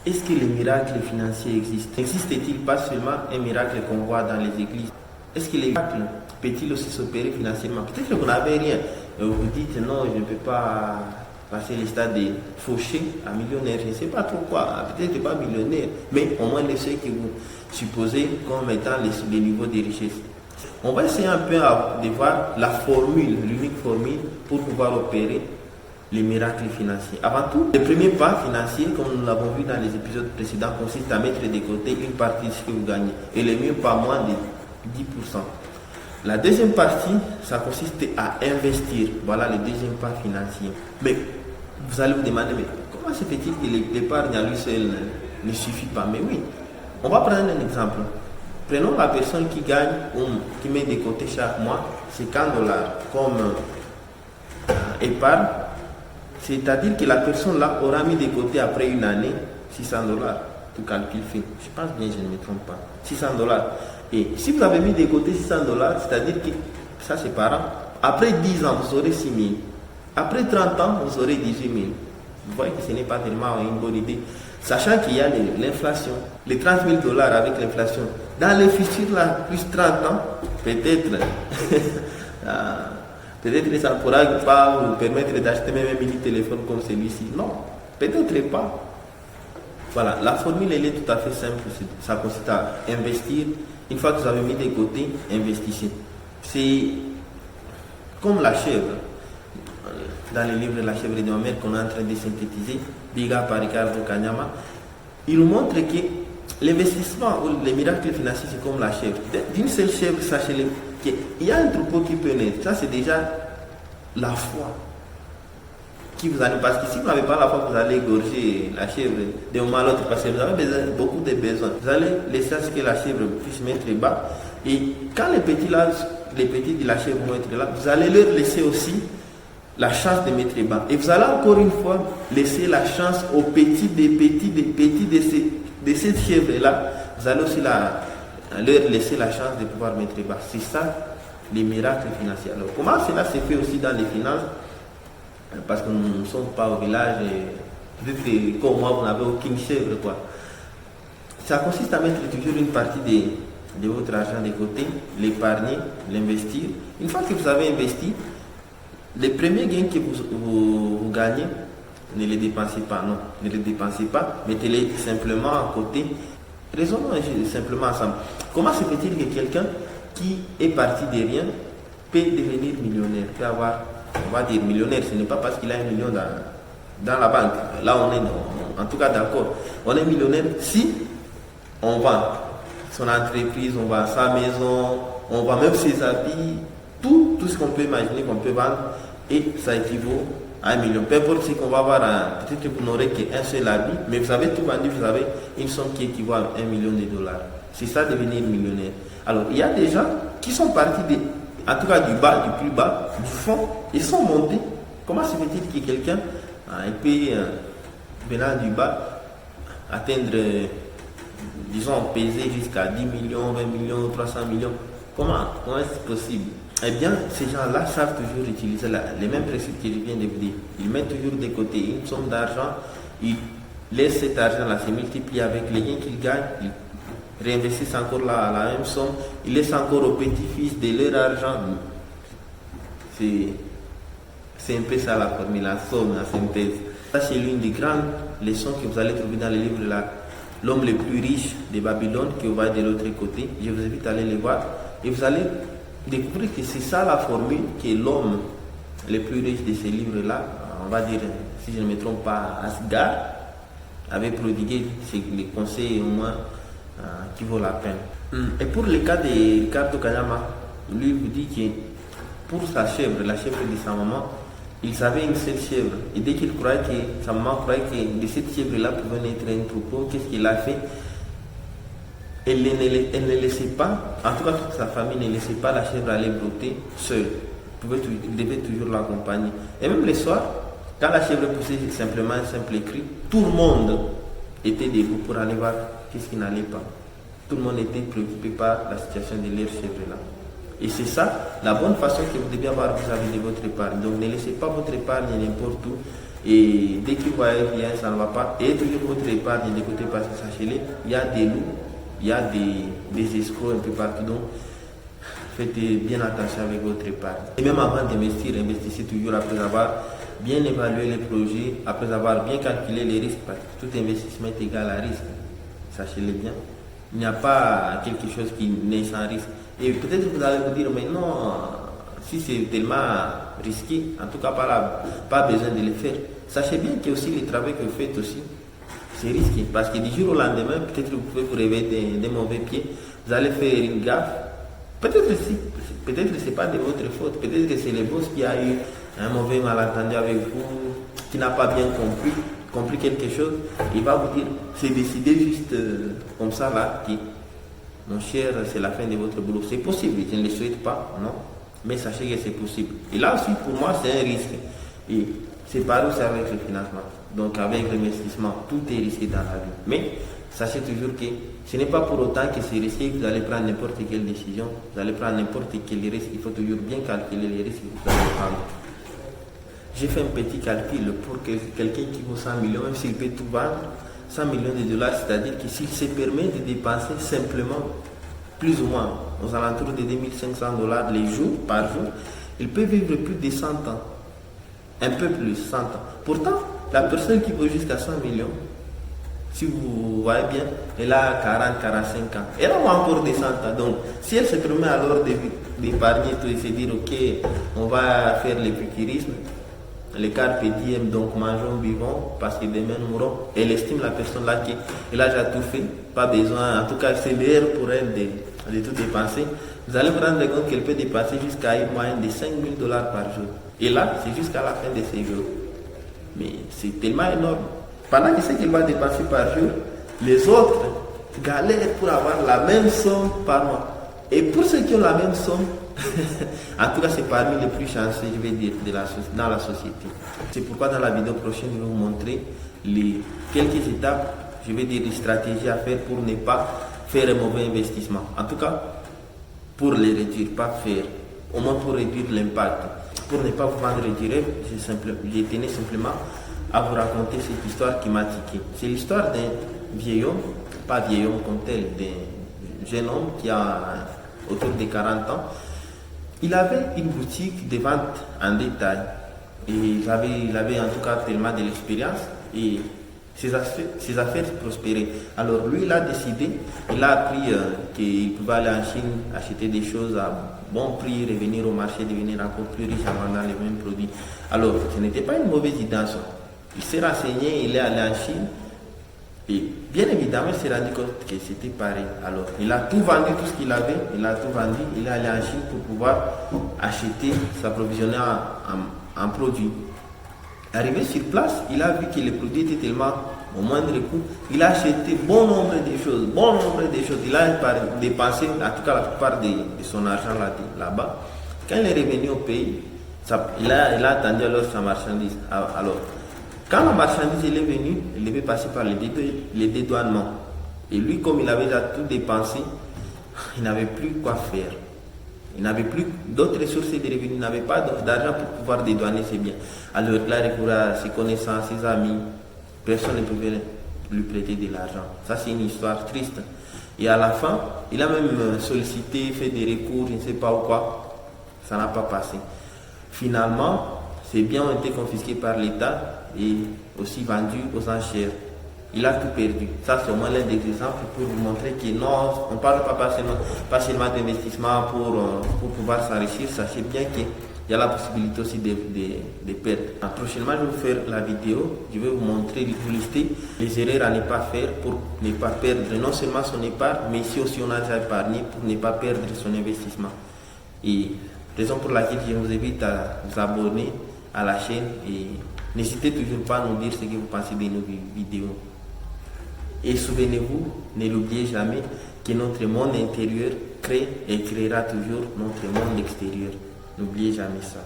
est-ce que les miracles financiers existent? Existe-t-il pas seulement un miracle qu'on voit dans les églises? Est-ce que les miracles peut-il aussi s'opérer financièrement? Peut-être que vous n'avez rien. Vous dites non, je ne peux pas passer les stades de fauché à millionnaire. Je ne sais pas trop quoi. Peut-être pas millionnaire, mais au moins les ceux que vous supposez comme étant les niveaux de richesse. On va essayer un peu de voir la formule, l'unique formule pour pouvoir opérer les miracles financiers. Avant tout, le premier pas financier, comme nous l'avons vu dans les épisodes précédents, consiste à mettre de côté une partie de ce que vous gagnez. Et le mieux, pas moins de 10%. La deuxième partie, ça consiste à investir. Voilà le deuxième pas financier. Mais vous allez vous demander, mais comment se fait-il que l'épargne à lui seul ne suffit pas? Mais oui, on va prendre un exemple. Prenons la personne qui gagne ou qui met de côté chaque mois $50 comme épargne. C'est-à-dire que la personne là aura mis de côté après une année $600. Tout calcul fait. Je pense bien, je ne me trompe pas. $600. Et si vous avez mis de côté $600, c'est-à-dire que ça c'est par an. Après 10 ans, vous aurez 6 000. Après 30 ans, vous aurez 18 000. Vous voyez que ce n'est pas tellement une bonne idée. Sachant qu'il y a l'inflation. Les $30 000 avec l'inflation. Dans le futur, là, plus 30 ans, peut-être, peut-être que ça ne pourra pas vous permettre d'acheter même un mini téléphone comme celui-ci. Non, peut-être pas. Voilà, la formule elle est tout à fait simple. Ça consiste à investir. Une fois que vous avez mis de côté, investissez. C'est comme la chèvre. Dans le livre La chèvre de ma mère qu'on est en train de synthétiser, Biga par Ricardo Kanyama, il nous montre que l'investissement ou les miracles financiers, c'est comme la chèvre. D'une seule chèvre, sachez-le, qu'il y a un troupeau qui peut naître. Ça, c'est déjà la foi qui vous allez. Parce que si vous n'avez pas la foi, vous allez égorger la chèvre d'un moment à l'autre parce que vous avez beaucoup de besoins. Vous allez laisser à ce que la chèvre puisse mettre bas. Et quand les petits de la chèvre vont être là, vous allez leur laisser aussi la chance de mettre bas. Et vous allez encore une fois laisser la chance aux petits de cette chèvre-là. Vous allez aussi leur laisser la chance de pouvoir mettre bas. C'est ça, les miracles financiers. Alors, comment cela se fait aussi dans les finances? Parce que nous ne sommes pas au village. Peut-être que comme moi, vous n'avez aucune chèvre, quoi. Ça consiste à mettre toujours une partie de votre argent de côté, l'épargner, l'investir. Une fois que vous avez investi, les premiers gains que vous gagnez, ne les dépensez pas, non, ne les dépensez pas, mettez-les simplement à côté. Raisonnons simplement ensemble. Comment se fait-il que quelqu'un qui est parti de rien peut devenir millionnaire, peut avoir, on va dire millionnaire, ce n'est pas parce qu'il a 1 million dans la banque. Là, on est en tout cas d'accord. On est millionnaire si on vend son entreprise, on vend sa maison, on vend même ses habits, tout ce qu'on peut imaginer qu'on peut vendre, et ça équivaut à 1 million. Peu importe ce qu'on va avoir, peut-être que vous n'aurez qu'un seul habit, mais vous avez tout vendu, vous avez une somme qui équivaut à $1 million. C'est ça devenir millionnaire. Alors, il y a des gens qui sont partis, en tout cas du bas, du plus bas, du fond, ils sont montés. Comment se fait-il que quelqu'un peut, venant du bas, atteindre, disons, peser jusqu'à 10 millions, 20 millions, 300 millions? Comment est-ce possible? Eh bien, ces gens-là savent toujours utiliser les mêmes principes que je viens de vous dire. Ils mettent toujours de côté une somme d'argent, ils laissent cet argent-là se multiplier avec les gains qu'ils gagnent, ils réinvestissent encore la même somme, ils laissent encore aux petits-fils de leur argent. C'est un peu ça la formule, la somme, la synthèse. Ça, c'est l'une des grandes leçons que vous allez trouver dans le livre L'homme le plus riche de Babylone, qui va de l'autre côté. Je vous invite à aller les voir et vous allez découvrir que c'est ça la formule que l'homme le plus riche de ces livres-là, on va dire, si je ne me trompe pas, Asgard, avait prodigué les conseils au moins qui vaut la peine. Et pour le cas de Ricardo Kanyama, lui vous dit que pour sa chèvre, la chèvre de sa maman, il savait une seule chèvre. Et dès qu'il croyait que sa maman croyait que de cette chèvre-là pouvait naître un troupeau, qu'est-ce qu'il a fait? Elle ne laissait pas, en tout cas toute sa famille ne laissait pas la chèvre aller brouter seule. Il devait toujours l'accompagner. Et même le soir, quand la chèvre poussait simplement un simple cri, tout le monde était debout pour aller voir qu'est-ce qui n'allait pas. Tout le monde était préoccupé par la situation de leur chèvre-là. Et c'est ça la bonne façon que vous devez avoir vis-à-vis de votre épargne. Donc ne laissez pas votre épargne n'importe où. Et dès qu'il voit bien, ça ne va pas. Et toujours votre épargne de côté parce que sachez-le, il y a des loups, il y a des escrocs un peu partout. Donc, faites bien attention avec votre épargne. Et même avant d'investir, investissez toujours après avoir bien évalué les projets, après avoir bien calculé les risques, parce que tout investissement est égal à risque. Sachez-le bien. Il n'y a pas quelque chose qui n'est sans risque. Et peut-être que vous allez vous dire, mais non, si c'est tellement risqué, en tout cas pas besoin de le faire. Sachez bien que aussi le travail que vous faites aussi, c'est risqué. Parce que du jour au lendemain, peut-être que vous pouvez vous réveiller des mauvais pieds, vous allez faire une gaffe. Peut-être que ce n'est pas de votre faute, peut-être que c'est le boss qui a eu un mauvais malentendu avec vous, qui n'a pas bien compris quelque chose. Il va vous dire, c'est décidé juste comme ça là, que mon cher, c'est la fin de votre boulot. C'est possible, je ne le souhaite pas, non, mais sachez que c'est possible. Et là aussi, pour moi, c'est un risque. Et c'est pareil aussi avec le financement. Donc avec l'investissement, tout est risqué dans la vie. Mais sachez toujours que ce n'est pas pour autant que c'est risqué que vous allez prendre n'importe quelle décision, vous allez prendre n'importe quel risque. Il faut toujours bien calculer les risques que vous allez prendre. J'ai fait un petit calcul pour que quelqu'un qui vaut 100 millions, même s'il peut tout vendre, 100 millions de dollars, c'est-à-dire que s'il se permet de dépenser simplement plus ou moins aux alentours de 2500 dollars les jours, par jour, il peut vivre plus de 100 ans. Un peu plus, 100 ans. Pourtant, la personne qui vaut jusqu'à 100 millions, si vous voyez bien, elle a 40, 45 ans. Elle a encore des 100 ans. Donc, si elle se permet alors d'épargner tout et se dire, ok, on va faire l'épicurisme, le carpe diem, donc mangeons, vivons, parce que demain nous mourrons. Elle estime la personne là qu'elle a déjà tout fait, pas besoin, en tout cas c'est l'heure pour elle de tout dépenser. Vous allez vous rendre compte qu'elle peut dépenser jusqu'à une moyenne de 5 000 dollars par jour. Et là, c'est jusqu'à la fin de ses jours. Mais c'est tellement énorme. Pendant que ce qu'elle va dépenser par jour, les autres galèrent pour avoir la même somme par mois. Et pour ceux qui ont la même somme, en tout cas c'est parmi les plus chanceux, je vais dire, dans la société. C'est pourquoi dans la vidéo prochaine, je vais vous montrer quelques étapes, je vais dire des stratégies à faire pour ne pas faire un mauvais investissement. En tout cas, pour les réduire, pas faire, au moins pour réduire l'impact. Pour ne pas vous vendre du rêve, je tenais simplement à vous raconter cette histoire qui m'a tiqué. C'est l'histoire d'un vieil homme, pas vieil homme comme tel, d'un jeune homme qui a autour de 40 ans. Il avait une boutique de vente en détail. Et il avait en tout cas tellement de l'expérience et ses affaires prospéraient. Alors lui, il a décidé, il a appris qu'il pouvait aller en Chine, acheter des choses à bon prix, revenir au marché, devenir encore plus riche en vendant les mêmes produits. Alors, ce n'était pas une mauvaise idée en soi. Il s'est renseigné, il est allé en Chine. Et bien évidemment, il s'est rendu compte que c'était pareil. Alors, il a tout vendu, tout ce qu'il avait, il a tout vendu, il est allé en Chine pour pouvoir acheter, s'approvisionner en produits. Arrivé sur place, il a vu que les produits étaient tellement au moindre coût, il a acheté bon nombre de choses, Il a dépensé, en tout cas la plupart de son argent là-bas. Quand il est revenu au pays, il a attendu alors sa marchandise. Alors, quand la marchandise est venue, il devait passer par les dédouanements. Et lui, comme il avait déjà tout dépensé, il n'avait plus quoi faire. Il n'avait plus d'autres ressources de revenus, il n'avait pas d'argent pour pouvoir dédouaner ses biens. Alors il a recouru à ses connaissances, ses amis. Personne ne pouvait lui prêter de l'argent. Ça, c'est une histoire triste. Et à la fin, il a même sollicité, fait des recours, je ne sais pas ou quoi. Ça n'a pas passé. Finalement, ses biens ont été confisqués par l'État et aussi vendus aux enchères. Il a tout perdu. Ça, c'est au moins l'un des exemples pour vous montrer que non, on ne parle pas seulement d'investissement pour pouvoir s'enrichir. Sachez bien qu'il y a la possibilité aussi de perdre. Prochainement, je vais vous faire la vidéo. Je vais vous montrer, vous lister les erreurs à ne pas faire pour ne pas perdre non seulement son épargne, mais ici aussi on a déjà épargné pour ne pas perdre son investissement. Et raison pour laquelle je vous invite à vous abonner à la chaîne et n'hésitez toujours pas à nous dire ce que vous pensez de nos vidéos. Et souvenez-vous, ne l'oubliez jamais, que notre monde intérieur crée et créera toujours notre monde extérieur. N'oubliez jamais ça.